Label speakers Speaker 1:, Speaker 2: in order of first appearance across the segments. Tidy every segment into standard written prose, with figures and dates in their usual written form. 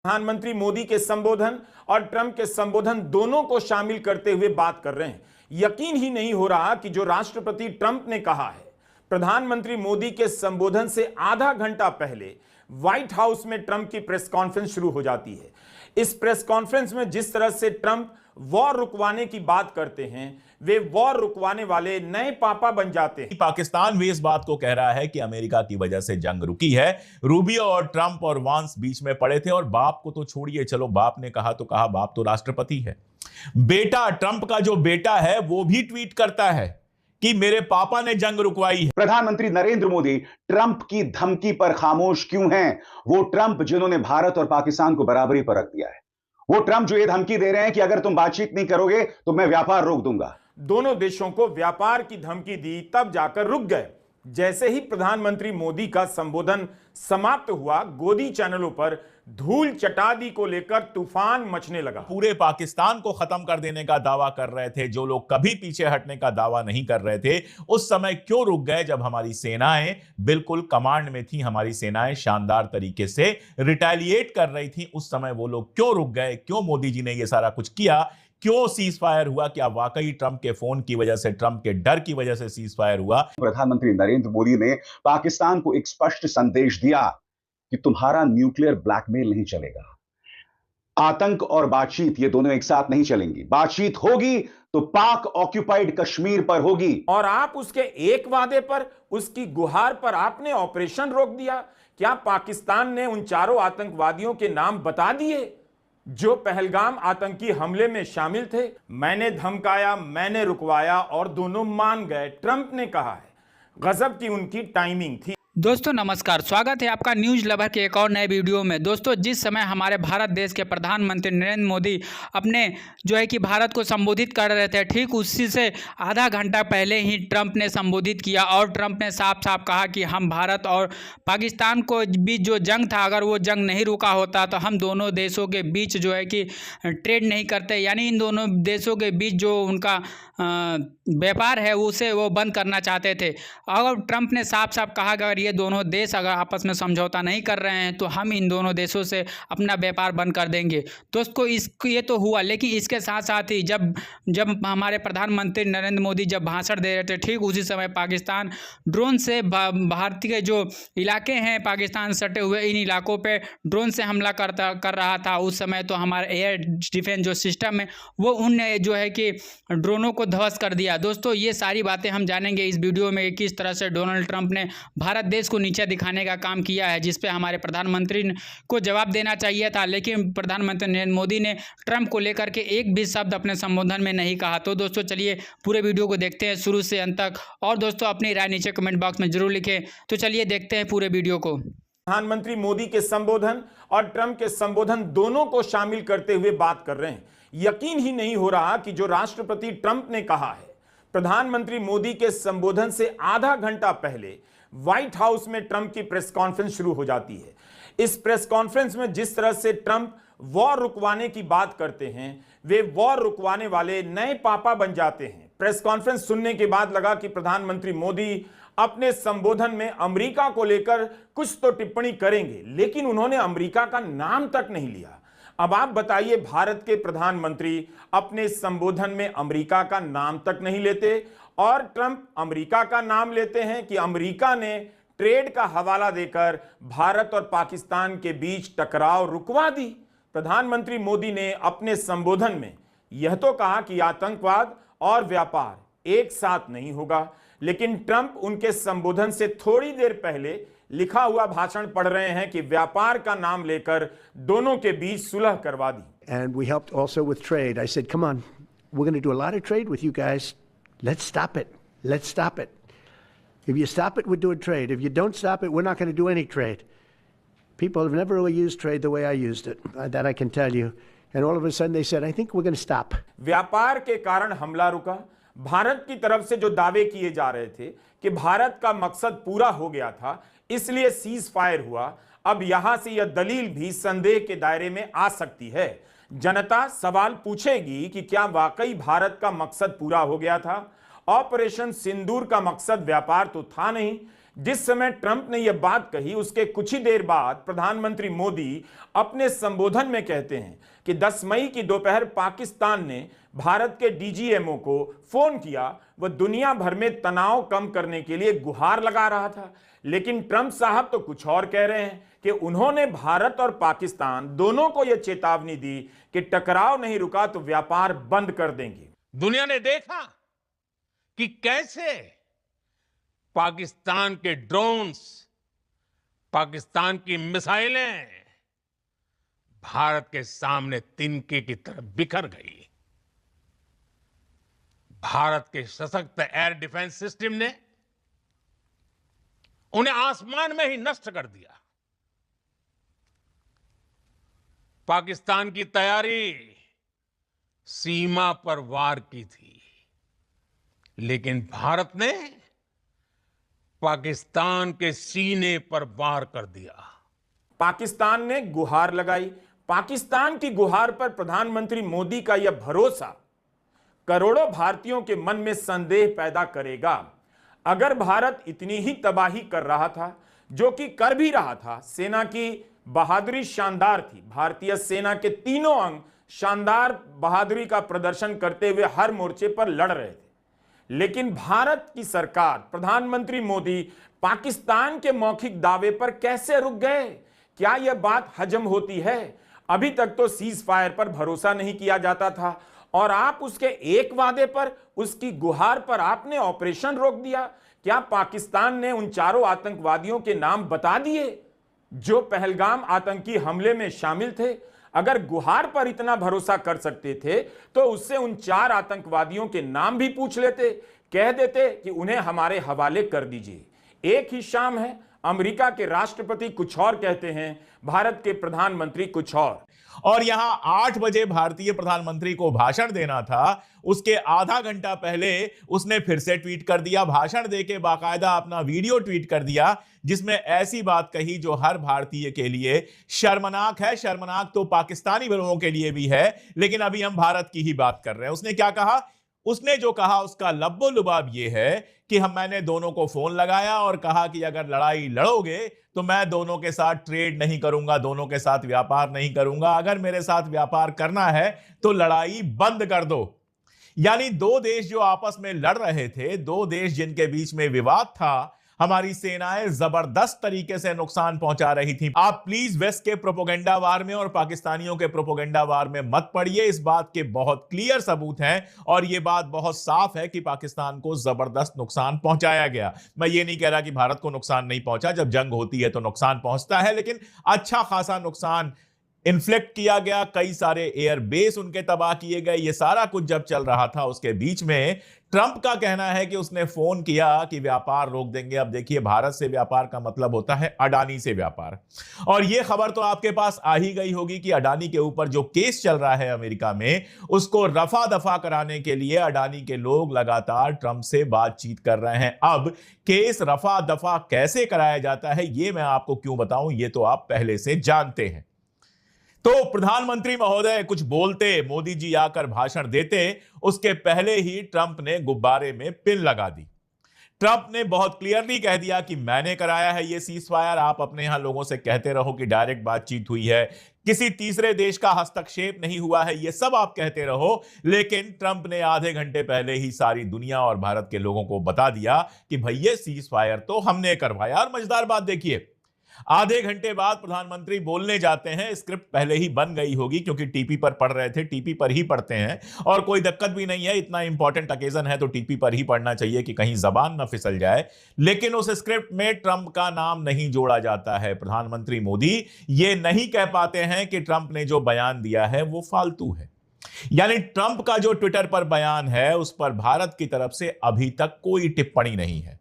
Speaker 1: प्रधानमंत्री मोदी के संबोधन और ट्रंप के संबोधन दोनों को शामिल करते हुए बात कर रहे हैं। यकीन ही नहीं हो रहा कि जो राष्ट्रपति ट्रंप ने कहा है, प्रधानमंत्री मोदी के संबोधन से आधा घंटा पहले व्हाइट हाउस में ट्रंप की प्रेस कॉन्फ्रेंस शुरू हो जाती है। इस प्रेस कॉन्फ्रेंस में जिस तरह से ट्रंप वॉर रुकवाने की बात करते हैं, वे वॉर रुकवाने वाले नए पापा बन जाते हैं।
Speaker 2: पाकिस्तान भी इस बात को कह रहा है कि अमेरिका की वजह से जंग रुकी है। रूबियो और ट्रंप और वांस बीच में पड़े थे और बाप को तो छोड़िए, चलो बाप ने कहा तो कहा, बाप तो राष्ट्रपति है। बेटा, ट्रंप का जो बेटा है वो भी ट्वीट करता है कि मेरे पापा ने जंग रुकवाई है।
Speaker 3: प्रधानमंत्री नरेंद्र मोदी ट्रंप की धमकी पर खामोश क्यों हैं? वो ट्रंप जिन्होंने भारत और पाकिस्तान को बराबरी पर रख दिया है, वो ट्रंप जो ये धमकी दे रहे हैं कि अगर तुम बातचीत नहीं करोगे तो मैं व्यापार रोक दूंगा।
Speaker 1: दोनों देशों को व्यापार की धमकी दी, तब जाकर रुक गए। जैसे ही प्रधानमंत्री मोदी का संबोधन समाप्त हुआ, गोदी चैनलों पर धूल चटादी को लेकर तूफान मचने लगा।
Speaker 2: पूरे पाकिस्तान को खत्म कर देने का दावा कर रहे थे जो लोग कभी पीछे हटने का दावा नहीं कर रहे थे, उस समय क्यों रुक गए? जब हमारी सेनाएं बिल्कुल कमांड में थी, हमारी सेनाएं शानदार तरीके से रिटेलिएट कर रही थी, उस समय वो लोग क्यों रुक गए? क्यों मोदी जी ने ये सारा कुछ किया? क्यों सीज फायर हुआ? क्या वाकई ट्रंप के फोन की वजह से, ट्रंप के डर की वजह से सीज फायर हुआ?
Speaker 3: प्रधानमंत्री नरेंद्र मोदी ने पाकिस्तान को एक स्पष्ट संदेश दिया कि तुम्हारा न्यूक्लियर ब्लैकमेल नहीं चलेगा। आतंक और बातचीत ये दोनों एक साथ नहीं चलेंगी। बातचीत होगी तो पाक ऑक्यूपाइड कश्मीर पर होगी।
Speaker 1: और आप उसके एक वादे पर, उसकी गुहार पर आपने ऑपरेशन रोक दिया। क्या पाकिस्तान ने उन चारों आतंकवादियों के नाम बता दिए जो पहलगाम आतंकी हमले में शामिल थे? मैंने धमकाया, मैंने रुकवाया और दोनों मान गए, ट्रंप ने कहा है। गजब की उनकी टाइमिंग थी।
Speaker 4: दोस्तों नमस्कार, स्वागत है आपका न्यूज लवर के एक और नए वीडियो में। दोस्तों, जिस समय हमारे भारत देश के प्रधानमंत्री नरेंद्र मोदी अपने जो है कि भारत को संबोधित कर रहे थे, ठीक उसी से आधा घंटा पहले ही ट्रंप ने संबोधित किया और ट्रंप ने साफ साफ कहा कि हम भारत और पाकिस्तान को बीच जो जंग था, अगर वो जंग नहीं रुका होता तो हम दोनों देशों के बीच जो है कि ट्रेड नहीं करते, यानी इन दोनों देशों के बीच जो उनका व्यापार है उसे वो बंद करना चाहते थे। और ट्रंप ने साफ साफ कहा कि अगर ये दोनों देश अगर आपस में समझौता नहीं कर रहे हैं तो हम इन दोनों देशों से अपना व्यापार बंद कर देंगे। दोस्तों, ये तो हुआ, लेकिन इसके साथ साथ ही जब हमारे प्रधानमंत्री नरेंद्र मोदी जब भाषण दे रहे थे, ठीक उसी समय पाकिस्तान ड्रोन से भारतीय के जो इलाके हैं पाकिस्तान सटे हुए, इन इलाकों पे ड्रोन से हमला कर रहा था। उस समय तो हमारा एयर डिफेंस जो सिस्टम है वो उनने जो है कि ड्रोनों को ध्वस्त कर दिया। दोस्तों, ये सारी बातें हम जानेंगे इस वीडियो में, किस तरह से डोनाल्ड ट्रंप ने भारत देश को नीचे दिखाने का काम किया है, जिस पे हमारे प्रधानमंत्री को जवाब देना चाहिए था, लेकिन प्रधानमंत्री नरेंद्र मोदी ने ट्रंप को लेकर के एक भी शब्द अपने संबोधन में नहीं कहा। तो दोस्तों चलिए पूरे वीडियो को देखते हैं शुरू से अंत तक, और दोस्तों अपनी राय नीचे कमेंट बॉक्स में जरूर लिखें। तो चलिए देखते हैं पूरे वीडियो को।
Speaker 1: प्रधानमंत्री मोदी के संबोधन और ट्रंप के संबोधन दोनों को शामिल करते हुए बात कर रहे हैं। यकीन ही नहीं हो रहा कि जो राष्ट्रपति ट्रंप ने कहा है, प्रधानमंत्री मोदी के संबोधन से आधा घंटा पहले व्हाइट हाउस में ट्रंप की प्रेस कॉन्फ्रेंस शुरू हो जाती है। इस प्रेस कॉन्फ्रेंस में जिस तरह से ट्रंप वॉर रुकवाने की बात करते हैं, वे वॉर रुकवाने वाले नए पापा बन जाते हैं। प्रेस कॉन्फ्रेंस सुनने के बाद लगा कि प्रधानमंत्री मोदी अपने संबोधन में अमेरिका को लेकर कुछ तो टिप्पणी करेंगे, लेकिन उन्होंने अमेरिका का नाम तक नहीं लिया। अब आप बताइए, भारत के प्रधानमंत्री अपने संबोधन में अमेरिका का नाम तक नहीं लेते और ट्रंप अमेरिका का नाम लेते हैं कि अमेरिका ने ट्रेड का हवाला देकर भारत और पाकिस्तान के बीच टकराव रुकवा दी। प्रधानमंत्री मोदी ने अपने संबोधन में यह तो कहा कि आतंकवाद और व्यापार एक साथ नहीं होगा, लेकिन ट्रंप उनके संबोधन से थोड़ी देर पहले लिखा हुआ भाषण पढ़ रहे हैं कि व्यापार का नाम लेकर दोनों के बीच सुलह करवा दी।
Speaker 5: And we helped also with trade. I said, come on, we're going to do a lot of trade with you guys. Let's stop it. Let's stop it. If you stop it, we're doing trade. If you don't stop it, we're not going to do any trade. People have never really used trade the way I used it. That I can tell you. And all of a sudden they said, I think we're going to stop.
Speaker 1: व्यापार के कारण हमला रुका। भारत की तरफ से जो दावे किए जा रहे थे कि भारत का मकसद पूरा हो गया था, इसलिए सीज फायर हुआ, अब यहां से यह दलील भी संदेह के दायरे में आ सकती है। जनता सवाल पूछेगी कि क्या वाकई भारत का मकसद पूरा हो गया था? ऑपरेशन सिंदूर का मकसद व्यापार तो था नहीं। जिस समय ट्रंप ने यह बात कही उसके कुछ ही देर बाद प्रधानमंत्री मोदी अपने संबोधन में कहते हैं कि 10 मई की दोपहर पाकिस्तान ने भारत के डीजीएमओ को फोन किया। वह दुनिया भर में तनाव कम करने के लिए गुहार लगा रहा था। लेकिन ट्रंप साहब तो कुछ और कह रहे हैं कि उन्होंने भारत और पाकिस्तान दोनों को यह चेतावनी दी कि टकराव नहीं रुका तो व्यापार बंद कर देंगे।
Speaker 6: दुनिया ने देखा कि कैसे पाकिस्तान के ड्रोन्स, पाकिस्तान की मिसाइलें भारत के सामने तिनके की तरह बिखर गई। भारत के सशक्त एयर डिफेंस सिस्टम ने उन्हें आसमान में ही नष्ट कर दिया। पाकिस्तान की तैयारी सीमा पर वार की थी, लेकिन भारत ने पाकिस्तान के सीने पर वार कर दिया।
Speaker 1: पाकिस्तान ने गुहार लगाई। पाकिस्तान की गुहार पर प्रधानमंत्री मोदी का यह भरोसा करोड़ों भारतीयों के मन में संदेह पैदा करेगा। अगर भारत इतनी ही तबाही कर रहा था, जो कि कर भी रहा था, सेना की बहादुरी शानदार थी। भारतीय सेना के तीनों अंग शानदार बहादुरी का प्रदर्शन करते हुए हर मोर्चे पर लड़ रहे थे। लेकिन भारत की सरकार, प्रधानमंत्री मोदी पाकिस्तान के मौखिक दावे पर कैसे रुक गए? क्या यह बात हजम होती है? अभी तक तो सीज फायर पर भरोसा नहीं किया जाता था और आप उसके एक वादे पर, उसकी गुहार पर आपने ऑपरेशन रोक दिया। क्या पाकिस्तान ने उन चारों आतंकवादियों के नाम बता दिए जो पहलगाम आतंकी हमले में शामिल थे? अगर गुहार पर इतना भरोसा कर सकते थे तो उससे उन 4 आतंकवादियों के नाम भी पूछ लेते, कह देते कि उन्हें हमारे हवाले कर दीजिए। एक ही शाम है, अमेरिका के राष्ट्रपति कुछ और कहते हैं, भारत के प्रधानमंत्री कुछ
Speaker 2: और यहां 8 बजे भारतीय प्रधानमंत्री को भाषण देना था, उसके आधा घंटा पहले उसने फिर से ट्वीट कर दिया, भाषण देके बाकायदा अपना वीडियो ट्वीट कर दिया जिसमें ऐसी बात कही जो हर भारतीय के लिए शर्मनाक है। शर्मनाक तो पाकिस्तानी लोगों के लिए भी है, लेकिन अभी हम भारत की ही बात कर रहे हैं। उसने क्या कहा? उसने जो कहा उसका लब्बो लुबाब यह है कि मैंने दोनों को फोन लगाया और कहा कि अगर लड़ाई लड़ोगे तो मैं दोनों के साथ ट्रेड नहीं करूंगा, दोनों के साथ व्यापार नहीं करूंगा। अगर मेरे साथ व्यापार करना है तो लड़ाई बंद कर दो। यानी 2 देश जो आपस में लड़ रहे थे, 2 देश जिनके बीच में विवाद था, हमारी सेनाएं जबरदस्त तरीके से नुकसान पहुंचा रही थी। आप प्लीज वेस्ट के प्रोपोगेंडा वार में और पाकिस्तानियों के प्रोपोगेंडा वार में मत पड़िए। इस बात के बहुत क्लियर सबूत हैं और यह बात बहुत साफ है कि पाकिस्तान को जबरदस्त नुकसान पहुंचाया गया। मैं ये नहीं कह रहा कि भारत को नुकसान नहीं पहुंचा, जब जंग होती है तो नुकसान पहुंचता है, लेकिन अच्छा खासा नुकसान इन्फ्लिक्ट किया गया। कई सारे एयर बेस उनके तबाह किए गए। ये सारा कुछ जब चल रहा था, उसके बीच में ट्रंप का कहना है कि उसने फोन किया कि व्यापार रोक देंगे। अब देखिए, भारत से व्यापार का मतलब होता है अडानी से व्यापार। और यह खबर तो आपके पास आ ही गई होगी कि अडानी के ऊपर जो केस चल रहा है अमेरिका में, उसको रफा दफा कराने के लिए अडानी के लोग लगातार ट्रंप से बातचीत कर रहे हैं। अब केस रफा दफा कैसे कराया जाता है, यह मैं आपको क्यों बताऊं, यह तो आप पहले से जानते हैं। तो प्रधानमंत्री महोदय कुछ बोलते, मोदी जी आकर भाषण देते, उसके पहले ही ट्रंप ने गुब्बारे में पिन लगा दी। ट्रंप ने बहुत क्लियरली कह दिया कि मैंने कराया है ये सीज फायर। आप अपने यहां लोगों से कहते रहो कि डायरेक्ट बातचीत हुई है, किसी तीसरे देश का हस्तक्षेप नहीं हुआ है, ये सब आप कहते रहो, लेकिन ट्रंप ने आधे घंटे पहले ही सारी दुनिया और भारत के लोगों को बता दिया कि भैया सीज फायर तो हमने करवाया। और मजेदार बात देखिए, आधे घंटे बाद प्रधानमंत्री बोलने जाते हैं, स्क्रिप्ट पहले ही बन गई होगी क्योंकि टीपी पर पढ़ रहे थे, टीपी पर ही पढ़ते हैं और कोई दिक्कत भी नहीं है। इतना इंपॉर्टेंट ओकेजन है तो टीपी पर ही पढ़ना चाहिए कि कहीं जबान ना फिसल जाए। लेकिन उस स्क्रिप्ट में ट्रंप का नाम नहीं जोड़ा जाता है। प्रधानमंत्री मोदी ये नहीं कह पाते हैं कि ट्रंप ने जो बयान दिया है वो फालतू है। यानी ट्रंप का जो ट्विटर पर बयान है उस पर भारत की तरफ से अभी तक कोई टिप्पणी नहीं है।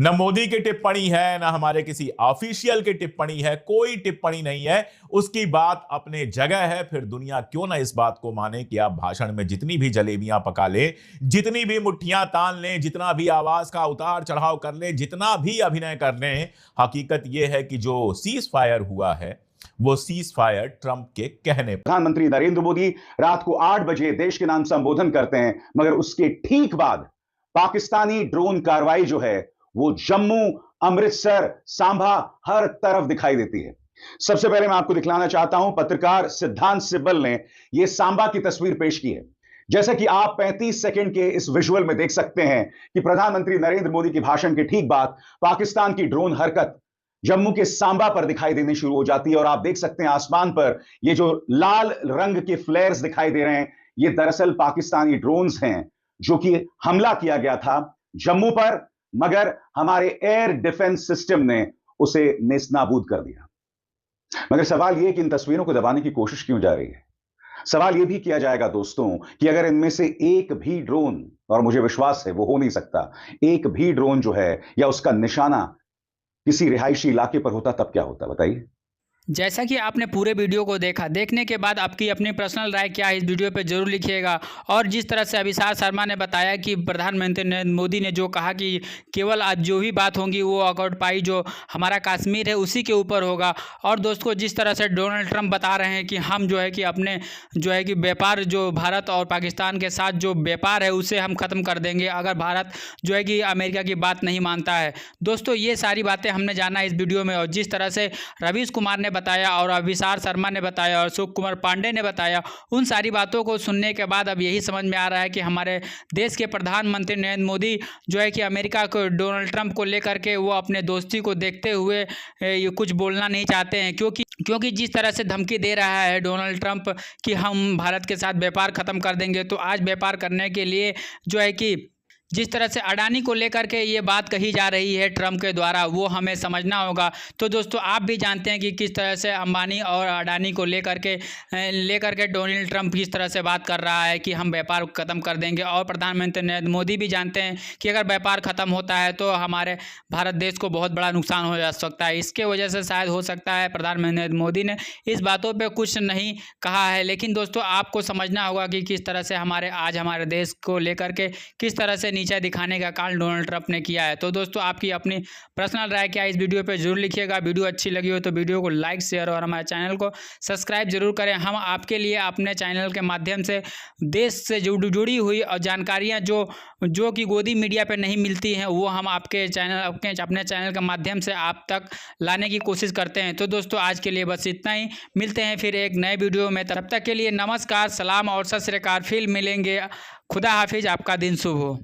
Speaker 2: न मोदी की टिप्पणी है, न हमारे किसी ऑफिशियल की टिप्पणी है, कोई टिप्पणी नहीं है। उसकी बात अपने जगह है। फिर दुनिया क्यों ना इस बात को माने कि आप भाषण में जितनी भी जलेबियां पका ले, जितनी भी मुट्ठियां तान लें, जितना भी आवाज का उतार चढ़ाव कर ले, जितना भी अभिनय कर लें, हकीकत यह है कि जो सीज फायर हुआ है वो सीज फायर ट्रंप के कहने।
Speaker 3: प्रधानमंत्री नरेंद्र मोदी रात को 8 बजे देश के नाम संबोधन करते हैं, मगर उसके ठीक बाद पाकिस्तानी ड्रोन कार्रवाई जो है वो जम्मू, अमृतसर, सांभा, हर तरफ दिखाई देती है। सबसे पहले मैं आपको दिखलाना चाहता हूं, पत्रकार सिद्धांत सिब्बल ने यह सांबा की तस्वीर पेश की है। जैसा कि आप 35 सेकंड के इस विजुअल में देख सकते हैं कि प्रधानमंत्री नरेंद्र मोदी के भाषण के ठीक बाद पाकिस्तान की ड्रोन हरकत जम्मू के सांबा पर दिखाई देनी शुरू हो जाती है और आप देख सकते हैं आसमान पर ये जो लाल रंग के फ्लेयर्स दिखाई दे रहे हैं, ये दरअसल पाकिस्तानी ड्रोन्स हैं जो कि हमला किया गया था जम्मू पर, मगर हमारे एयर डिफेंस सिस्टम ने उसे नेस्तनाबूद कर दिया। मगर सवाल यह कि इन तस्वीरों को दबाने की कोशिश क्यों जा रही है? सवाल यह भी किया जाएगा दोस्तों कि अगर इनमें से एक भी ड्रोन, और मुझे विश्वास है वो हो नहीं सकता, एक भी ड्रोन जो है या उसका निशाना किसी रिहायशी इलाके पर होता, तब क्या होता बताइए।
Speaker 4: जैसा कि आपने पूरे वीडियो को देखा, देखने के बाद आपकी अपनी पर्सनल राय क्या है इस वीडियो पे जरूर लिखिएगा। और जिस तरह से अभिसार शर्मा ने बताया कि प्रधानमंत्री नरेंद्र मोदी ने जो कहा कि केवल आज जो भी बात होगी वो अकॉर्ड जो हमारा कश्मीर है उसी के ऊपर होगा। और दोस्तों जिस तरह से डोनाल्ड ट्रंप बता रहे हैं कि हम जो है कि अपने जो है कि व्यापार जो भारत और पाकिस्तान के साथ जो व्यापार है उसे हम ख़त्म कर देंगे अगर भारत जो है कि अमेरिका की बात नहीं मानता है। दोस्तों ये सारी बातें हमने जाना इस वीडियो में, और जिस तरह से रवीश कुमार ने बताया और अभिसार शर्मा ने बताया और अशोक कुमार पांडे ने बताया, उन सारी बातों को सुनने के बाद अब यही समझ में आ रहा है कि हमारे देश के प्रधानमंत्री नरेंद्र मोदी जो है कि अमेरिका को डोनाल्ड ट्रंप को लेकर के वो अपने दोस्ती को देखते हुए ये कुछ बोलना नहीं चाहते हैं, क्योंकि जिस तरह से धमकी दे रहा है डोनाल्ड ट्रंप कि हम भारत के साथ व्यापार ख़त्म कर देंगे, तो आज व्यापार करने के लिए जो है कि जिस तरह से अडानी को लेकर के ये बात कही जा रही है ट्रंप के द्वारा, वो हमें समझना होगा। तो दोस्तों आप भी जानते हैं कि किस तरह से अंबानी और अडानी को लेकर के डोनाल्ड ट्रंप किस तरह से बात कर रहा है कि हम व्यापार ख़त्म कर देंगे। और प्रधानमंत्री नरेंद्र मोदी भी जानते हैं कि अगर व्यापार ख़त्म होता है तो हमारे भारत देश को बहुत बड़ा नुकसान हो जा सकता है। इसके वजह से शायद हो सकता है प्रधानमंत्री नरेंद्र मोदी ने इस बातों पर कुछ नहीं कहा है, लेकिन दोस्तों आपको समझना होगा कि किस तरह से हमारे देश को लेकर के किस तरह से नीचे दिखाने का काम डोनाल्ड ट्रंप ने किया है। तो दोस्तों आपकी अपनी पर्सनल राय क्या है इस वीडियो पे जरूर लिखिएगा। वीडियो अच्छी लगी हो तो वीडियो को लाइक शेयर और हमारे चैनल को सब्सक्राइब जरूर करें। हम आपके लिए अपने चैनल के माध्यम से देश से जुड़ी हुई और जानकारियां जो कि गोदी मीडिया पे नहीं मिलती हैं वो हम अपने चैनल के माध्यम से आप तक लाने की कोशिश करते हैं। तो दोस्तों आज के लिए बस इतना ही, मिलते हैं फिर एक नए वीडियो में। तब तक के लिए नमस्कार, सलाम और सत श्री अकाल। फिर मिलेंगे। खुदा हाफिज, आपका दिन शुभ हो।